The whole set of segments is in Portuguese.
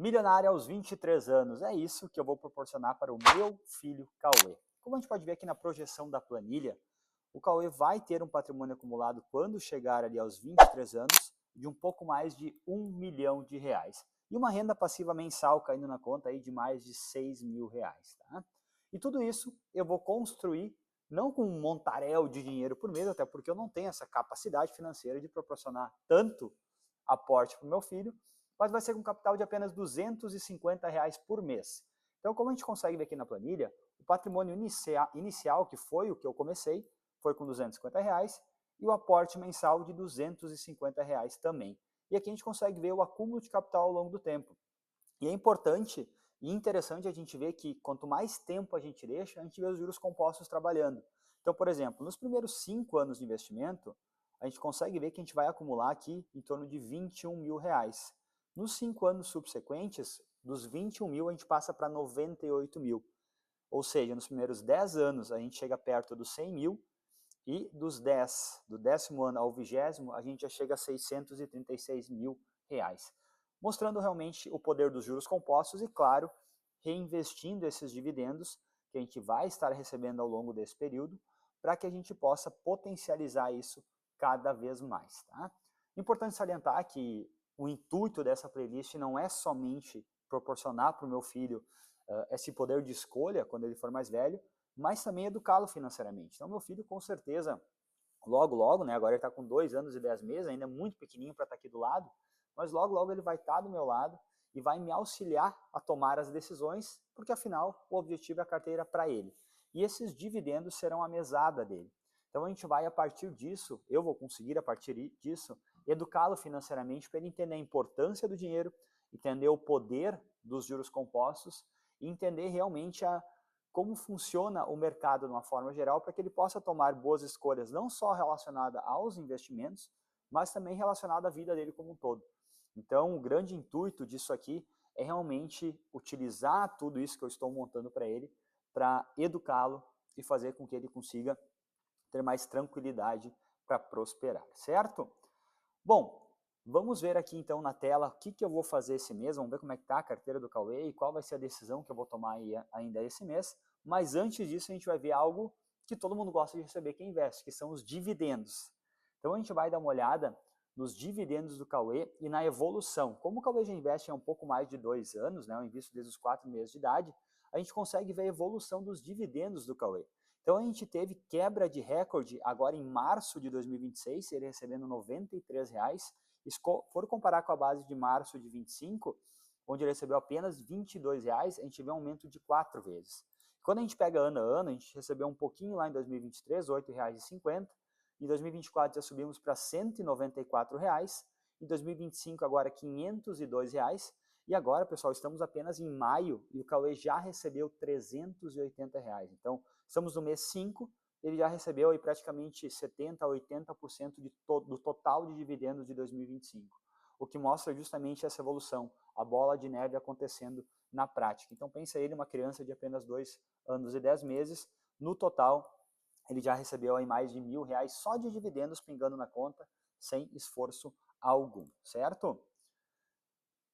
Milionário aos 23 anos, é isso que eu vou proporcionar para o meu filho Cauê. Como a gente pode ver aqui na projeção da planilha, o Cauê vai ter um patrimônio acumulado quando chegar ali aos 23 anos de um pouco mais de R$ 1 milhão. E uma renda passiva mensal caindo na conta aí de mais de R$ 6.000. Tá? E tudo isso eu vou construir não com um montaréu de dinheiro por mês, até porque eu não tenho essa capacidade financeira de proporcionar tanto aporte para o meu filho, mas vai ser com capital de apenas R$ 250 por mês. Então, como a gente consegue ver aqui na planilha, o patrimônio inicial, que foi o que eu comecei, foi com R$ 250 e o aporte mensal de R$ 250 também. E aqui a gente consegue ver o acúmulo de capital ao longo do tempo. E é importante e interessante a gente ver que quanto mais tempo a gente deixa, a gente vê os juros compostos trabalhando. Então, por exemplo, nos primeiros 5 anos de investimento, a gente consegue ver que a gente vai acumular aqui em torno de R$ 21.000. Nos 5 anos subsequentes, dos 21 mil a gente passa para 98 mil. Ou seja, nos primeiros 10 anos a gente chega perto dos 100 mil e do 10º ano ao 20º, a gente já chega a R$ 636.000, mostrando realmente o poder dos juros compostos e, claro, reinvestindo esses dividendos que a gente vai estar recebendo ao longo desse período, para que a gente possa potencializar isso cada vez mais. Tá? Importante salientar que o intuito dessa playlist não é somente proporcionar para o meu filho esse poder de escolha quando ele for mais velho, mas também educá-lo financeiramente. Então, meu filho, com certeza, logo, logo, né, agora ele está com 2 anos e 10 meses, ainda é muito pequenininho para estar aqui do lado, mas logo, logo ele vai estar do meu lado e vai me auxiliar a tomar as decisões, porque afinal o objetivo é a carteira para ele. E esses dividendos serão a mesada dele. Então a gente vai, a partir disso, eu vou conseguir, a partir disso, educá-lo financeiramente para ele entender a importância do dinheiro, entender o poder dos juros compostos e entender realmente como funciona o mercado de uma forma geral para que ele possa tomar boas escolhas, não só relacionada aos investimentos, mas também relacionada à vida dele como um todo. Então, o grande intuito disso aqui é realmente utilizar tudo isso que eu estou montando para ele, para educá-lo e fazer com que ele consiga ter mais tranquilidade para prosperar, certo? Bom, vamos ver aqui então na tela o que eu vou fazer esse mês, vamos ver como é que está a carteira do Cauê e qual vai ser a decisão que eu vou tomar ainda esse mês, mas antes disso a gente vai ver algo que todo mundo gosta de receber quem investe, que são os dividendos. Então a gente vai dar uma olhada nos dividendos do Cauê e na evolução. Como o Cauê já investe há um pouco mais de 2 anos, né, eu invisto desde os 4 meses de idade, a gente consegue ver a evolução dos dividendos do Cauê. Então a gente teve quebra de recorde agora em março de 2026, ele recebendo R$ 93. E se for comparar com a base de março de 25, onde ele recebeu apenas R$ 22, a gente vê um aumento de 4 vezes. Quando a gente pega ano a ano, a gente recebeu um pouquinho lá em 2023, R$ 8,50. Em 2024 já subimos para R$ 194. Em 2025 agora R$ 502. E agora, pessoal, estamos apenas em maio e o Cauê já recebeu R$ 380. Então, estamos no mês 5, ele já recebeu aí praticamente 70% a 80% do total de dividendos de 2025, o que mostra justamente essa evolução, a bola de neve acontecendo na prática. Então pensa ele, uma criança de apenas 2 anos e 10 meses, no total ele já recebeu aí mais de R$ 1.000 só de dividendos pingando na conta, sem esforço algum, certo?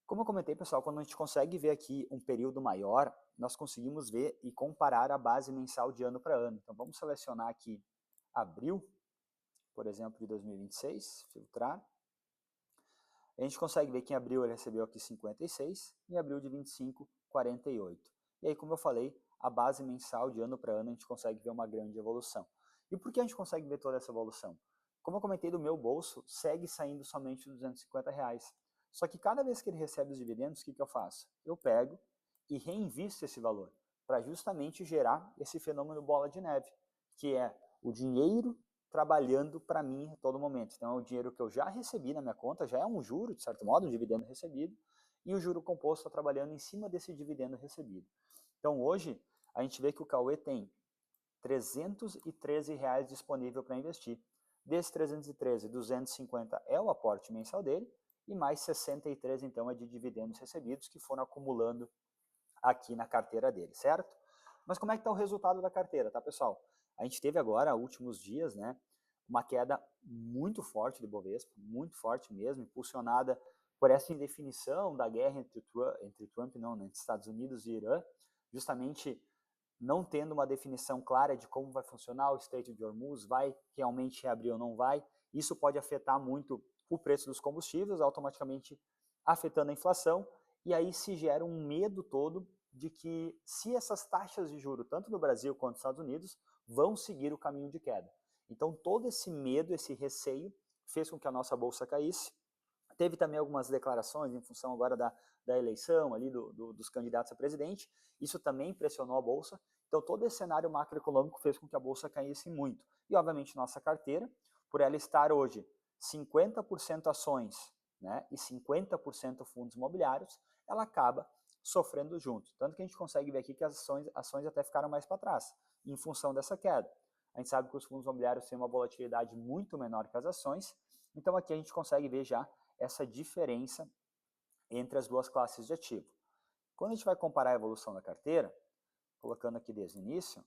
Como eu comentei, pessoal, quando a gente consegue ver aqui um período maior, nós conseguimos ver e comparar a base mensal de ano para ano. Então vamos selecionar aqui abril, por exemplo, de 2026, filtrar. A gente consegue ver que em abril ele recebeu aqui 56, em abril de 25, 48. E aí, como eu falei, a base mensal de ano para ano a gente consegue ver uma grande evolução. E por que a gente consegue ver toda essa evolução? Como eu comentei, do meu bolso segue saindo somente os R$ 250. Só que cada vez que ele recebe os dividendos, o que eu faço? Eu pego e reinvisto esse valor, para justamente gerar esse fenômeno bola de neve, que é o dinheiro trabalhando para mim a todo momento. Então, é o dinheiro que eu já recebi na minha conta, já é um juro, de certo modo, um dividendo recebido, e o juro composto está trabalhando em cima desse dividendo recebido. Então, hoje, a gente vê que o Cauê tem R$ 313 disponível para investir. Desses 313, 250 é o aporte mensal dele, e mais 63, então, é de dividendos recebidos que foram acumulando aqui na carteira dele, certo? Mas como é que está o resultado da carteira, tá, pessoal? A gente teve agora, últimos dias, né, uma queda muito forte do Bovespa, muito forte mesmo, impulsionada por essa indefinição da guerra entre Estados Unidos e Irã, justamente não tendo uma definição clara de como vai funcionar o Estreito de Hormuz, vai realmente reabrir ou não vai, isso pode afetar muito o preço dos combustíveis, automaticamente afetando a inflação, e aí se gera um medo todo de que se essas taxas de juros, tanto no Brasil quanto nos Estados Unidos, vão seguir o caminho de queda. Então todo esse medo, esse receio, fez com que a nossa bolsa caísse. Teve também algumas declarações em função agora da eleição ali dos candidatos a presidente, isso também pressionou a bolsa. Então todo esse cenário macroeconômico fez com que a bolsa caísse muito. E obviamente nossa carteira, por ela estar hoje 50% ações, né, e 50% fundos imobiliários, ela acaba sofrendo junto. Tanto que a gente consegue ver aqui que as ações até ficaram mais para trás, em função dessa queda. A gente sabe que os fundos imobiliários têm uma volatilidade muito menor que as ações, então aqui a gente consegue ver já essa diferença entre as duas classes de ativo. Quando a gente vai comparar a evolução da carteira, colocando aqui desde o início,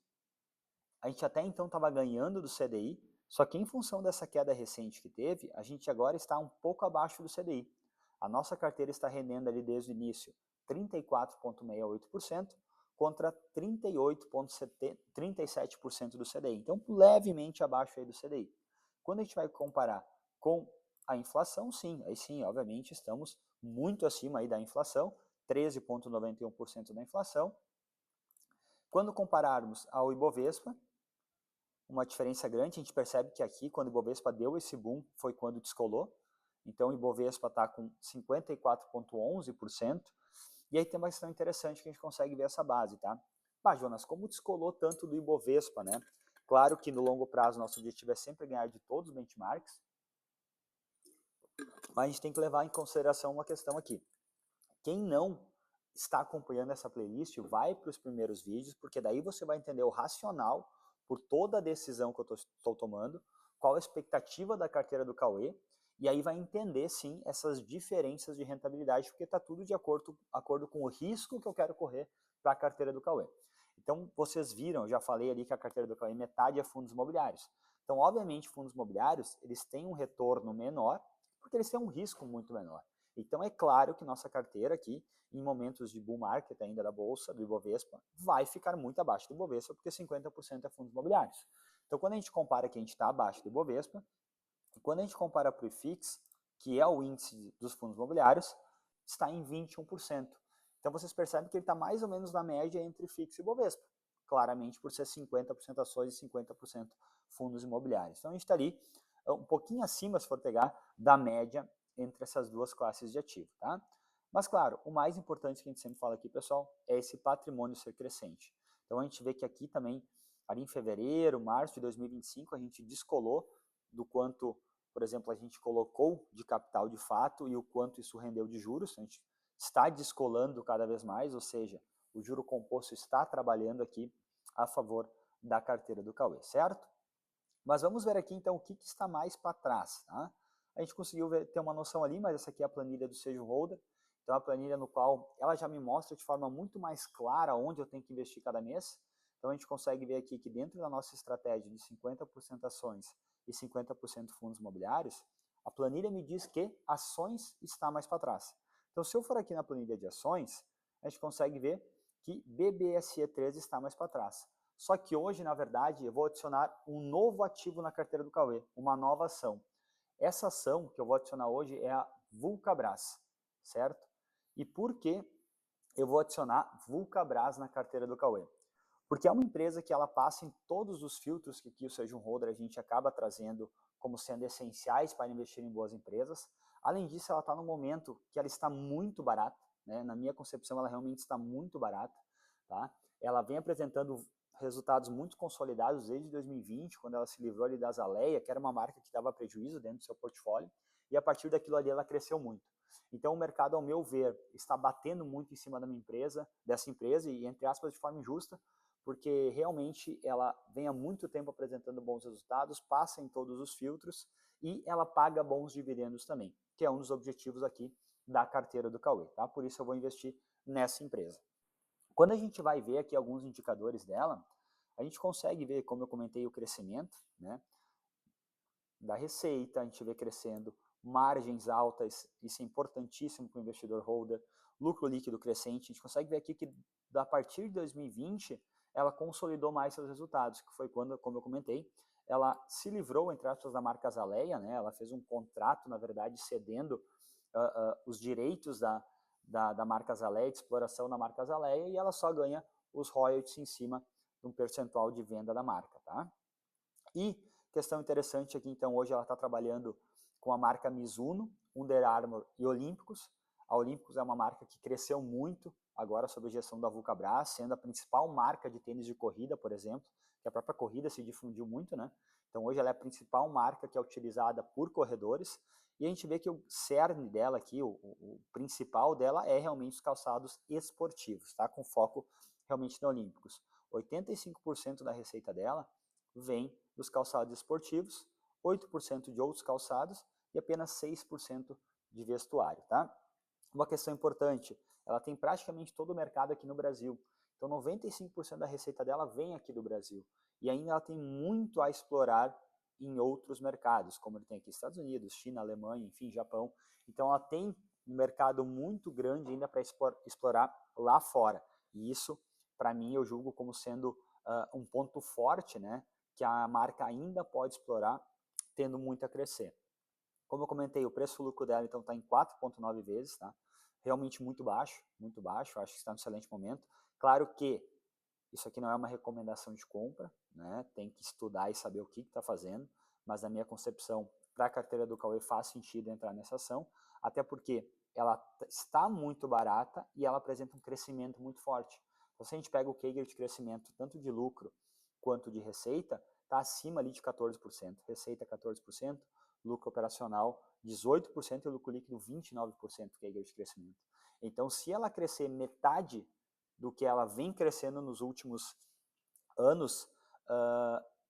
a gente até então estava ganhando do CDI, só que em função dessa queda recente que teve, a gente agora está um pouco abaixo do CDI. A nossa carteira está rendendo ali desde o início 34,68% contra 38,37% do CDI. Então, levemente abaixo aí do CDI. Quando a gente vai comparar com a inflação, sim, aí sim, obviamente, estamos muito acima aí da inflação, 13,91% da inflação. Quando compararmos ao Ibovespa, uma diferença grande, a gente percebe que aqui, quando o Ibovespa deu esse boom, foi quando descolou. Então, o Ibovespa está com 54,11%. E aí tem uma questão interessante que a gente consegue ver essa base, tá? Jonas, como descolou tanto do Ibovespa, né? Claro que no longo prazo nosso objetivo é sempre ganhar de todos os benchmarks, mas a gente tem que levar em consideração uma questão aqui. Quem não está acompanhando essa playlist, vai para os primeiros vídeos, porque daí você vai entender o racional por toda a decisão que eu estou tomando, qual a expectativa da carteira do Cauê, e aí vai entender, sim, essas diferenças de rentabilidade, porque está tudo de acordo com o risco que eu quero correr para a carteira do Cauê. Então, vocês viram, eu já falei ali que a carteira do Cauê, metade é fundos imobiliários. Então, obviamente, fundos imobiliários, eles têm um retorno menor, porque eles têm um risco muito menor. Então, é claro que nossa carteira aqui, em momentos de bull market ainda da Bolsa, do Ibovespa, vai ficar muito abaixo do Ibovespa, porque 50% é fundos imobiliários. Então, quando a gente compara que a gente está abaixo do Ibovespa, e quando a gente compara para o IFIX, que é o índice dos fundos imobiliários, está em 21%. Então, vocês percebem que ele está mais ou menos na média entre IFIX e Ibovespa, claramente por ser 50% ações e 50% fundos imobiliários. Então, a gente está ali um pouquinho acima, se for pegar, da média entre essas duas classes de ativo, tá? Mas, claro, o mais importante que a gente sempre fala aqui, pessoal, é esse patrimônio ser crescente. Então, a gente vê que aqui também, ali em fevereiro, março de 2025, a gente descolou do quanto, por exemplo, a gente colocou de capital de fato e o quanto isso rendeu de juros. A gente está descolando cada vez mais, ou seja, o juro composto está trabalhando aqui a favor da carteira do Cauê, certo? Mas vamos ver aqui, então, o que está mais para trás, tá? A gente conseguiu ter uma noção ali, mas essa aqui é a planilha do Sage Holder. Então, a planilha no qual ela já me mostra de forma muito mais clara onde eu tenho que investir cada mês. Então, a gente consegue ver aqui que dentro da nossa estratégia de 50% ações e 50% fundos imobiliários, a planilha me diz que ações está mais para trás. Então, se eu for aqui na planilha de ações, a gente consegue ver que BBSE13 está mais para trás. Só que hoje, na verdade, eu vou adicionar um novo ativo na carteira do Cauê, uma nova ação. Essa ação que eu vou adicionar hoje é a Vulcabras, certo? E por que eu vou adicionar Vulcabras na carteira do Cauê? Porque é uma empresa que ela passa em todos os filtros que aqui o Sage Holder a gente acaba trazendo como sendo essenciais para investir em boas empresas. Além disso, ela está num momento que ela está muito barata, né? Na minha concepção, ela realmente está muito barata, tá? Ela vem apresentando resultados muito consolidados desde 2020, quando ela se livrou ali da Azaleia, que era uma marca que dava prejuízo dentro do seu portfólio, e a partir daquilo ali ela cresceu muito. Então o mercado, ao meu ver, está batendo muito em cima dessa empresa, e entre aspas de forma injusta, porque realmente ela vem há muito tempo apresentando bons resultados, passa em todos os filtros e ela paga bons dividendos também, que é um dos objetivos aqui da carteira do Cauê, tá? Por isso eu vou investir nessa empresa. Quando a gente vai ver aqui alguns indicadores dela, a gente consegue ver, como eu comentei, o crescimento, né, da receita, a gente vê crescendo margens altas, isso é importantíssimo para o investidor holder, lucro líquido crescente. A gente consegue ver aqui que a partir de 2020 ela consolidou mais seus resultados, que foi quando, como eu comentei, ela se livrou, entre aspas, da marca Azaleia, né? Ela fez um contrato, na verdade, cedendo os direitos da marca Azaleia, de exploração na marca Azaleia, e ela só ganha os royalties em cima de um percentual de venda da marca, tá? E questão interessante aqui, então, hoje ela está trabalhando com a marca Mizuno, Under Armour e Olímpicos. A Olímpicos é uma marca que cresceu muito agora sob a gestão da Vulcabras, sendo a principal marca de tênis de corrida, por exemplo, que a própria corrida se difundiu muito, né? Então hoje ela é a principal marca que é utilizada por corredores, e a gente vê que o cerne dela aqui, o principal dela é realmente os calçados esportivos, tá? Com foco realmente no Olímpicos. 85% da receita dela vem dos calçados esportivos, 8% de outros calçados e apenas 6% de vestuário, tá? Uma questão importante, ela tem praticamente todo o mercado aqui no Brasil, então 95% da receita dela vem aqui do Brasil, e ainda ela tem muito a explorar em outros mercados, como ele tem aqui Estados Unidos, China, Alemanha, enfim, Japão. Então ela tem um mercado muito grande ainda para explorar lá fora, e isso, para mim, eu julgo como sendo um ponto forte, né, que a marca ainda pode explorar, tendo muito a crescer. Como eu comentei, o preço-lucro dela então está em 4,9 vezes, tá? Realmente muito baixo, acho que está no excelente momento. Claro que isso aqui não é uma recomendação de compra, né? Tem que estudar e saber o que está fazendo, mas na minha concepção, para a carteira do Cauê faz sentido entrar nessa ação, até porque ela está muito barata e ela apresenta um crescimento muito forte. Então, se a gente pega o CAGR de crescimento, tanto de lucro quanto de receita, está acima ali de 14%. Receita 14%, lucro operacional 18% e lucro líquido 29% CAGR de crescimento. Então, se ela crescer metade do que ela vem crescendo nos últimos anos,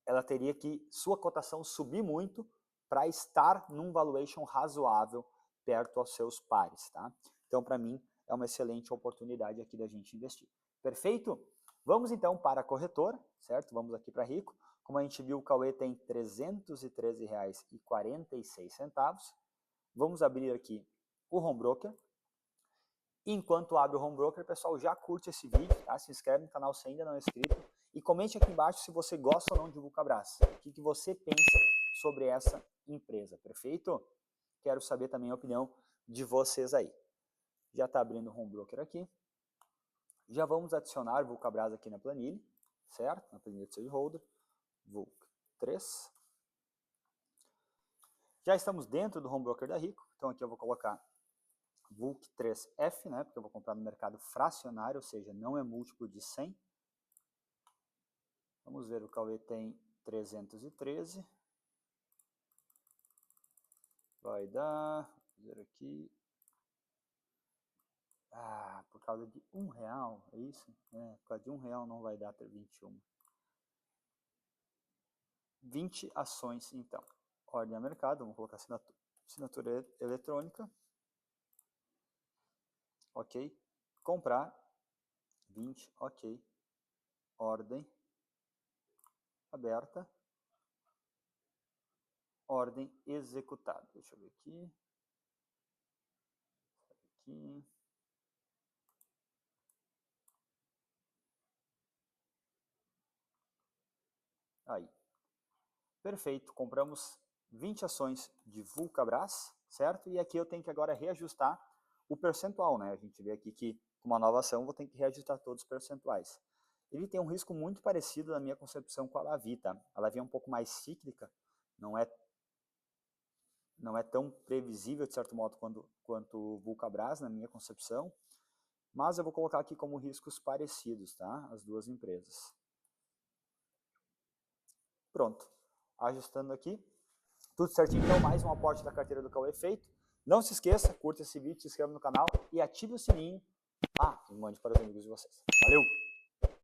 ela teria que sua cotação subir muito para estar num valuation razoável perto aos seus pares, tá? Então, para mim, é uma excelente oportunidade aqui da gente investir. Perfeito? Vamos então para a corretora, certo? Vamos aqui para Rico. Como a gente viu, o Cauê tem R$ 313,46. Vamos abrir aqui o Home Broker. Enquanto abre o Home Broker, pessoal, já curte esse vídeo, tá? Se inscreve no canal se ainda não é inscrito e comente aqui embaixo se você gosta ou não de Vulcabras. O que você pensa sobre essa empresa, perfeito? Quero saber também a opinião de vocês aí. Já está abrindo o Home Broker aqui. Já vamos adicionar Vulcabras aqui na planilha, certo? Na planilha de Trade Holder. Vulc 3. Já estamos dentro do Home Broker da Rico, então aqui eu vou colocar Vulc 3F, né, porque eu vou comprar no mercado fracionário, ou seja, não é múltiplo de 100. Vamos ver, o Cauê tem 313. Vai dar, vou ver aqui. Por causa de R$1, é isso? Por causa de R$1 não vai dar 21. 20 ações, então. Ordem a mercado, vamos colocar assinatura eletrônica. Ok. Comprar. 20, ok. Ordem. Aberta. Ordem executada. Deixa eu ver aqui. Aqui. Aí. Perfeito. Compramos 20 ações de Vulcabras, certo? E aqui eu tenho que agora reajustar o percentual, né? A gente vê aqui que com uma nova ação eu vou ter que reajustar todos os percentuais. Ele tem um risco muito parecido na minha concepção com a Lavi, tá? A Lavi é um pouco mais cíclica, não é tão previsível, de certo modo, quanto o Vulcabras, na minha concepção, mas eu vou colocar aqui como riscos parecidos, tá? As duas empresas. Pronto. Ajustando aqui. Tudo certinho, então, mais um aporte da carteira do Cauê feito. Não se esqueça, curta esse vídeo, se inscreva no canal e ative o sininho. E mande para os amigos de vocês. Valeu!